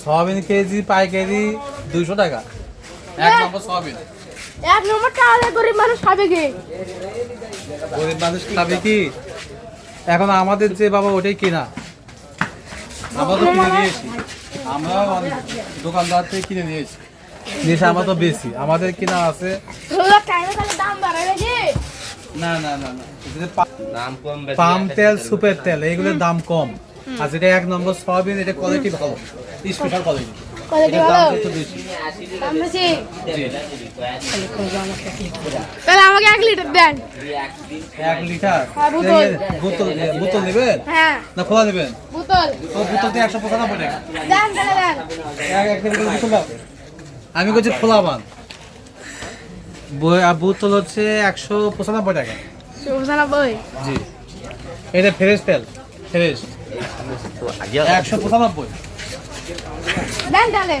Soybean KG পাইকারি 200 টাকা। এক নম্বর সয়াবিন। এক নম্বর তাহলে গরিব মানুষ খাবে কি? গরিব মানুষ খাবে কি? এখন আমাদের যে বাবা ওটাই কিনা, আমরা তো কিনে নিয়েছি, আমরা দোকানদার থেকে কিনে নিয়েছি, আমরা তো বেশি, আমাদের কিনা আছে। না না না না, পাম তেল, সুপের তেল, এগুলোর দাম কম। আর যেটা এক নম্বর সয়াবিন, এটা কোয়ালিটি ভালো, স্পেশাল কোয়ালিটি, এটার দাম একটু বেশি। তাহলে আমাকে 1 লিটার দেন। 1 লিটার বোতল নেবেন না খোলা নেবেন? বোতল। তো বোতলতে 195 টাকা। দেন তাহলে দেন। এক লিটার বোতল দাও। আমি বলছি খোলা পান, বোতল হচ্ছে 195 টাকা। 195? জি, এটা ফ্রেশ তেল, ফ্রেশ 195। দেন তাহলে।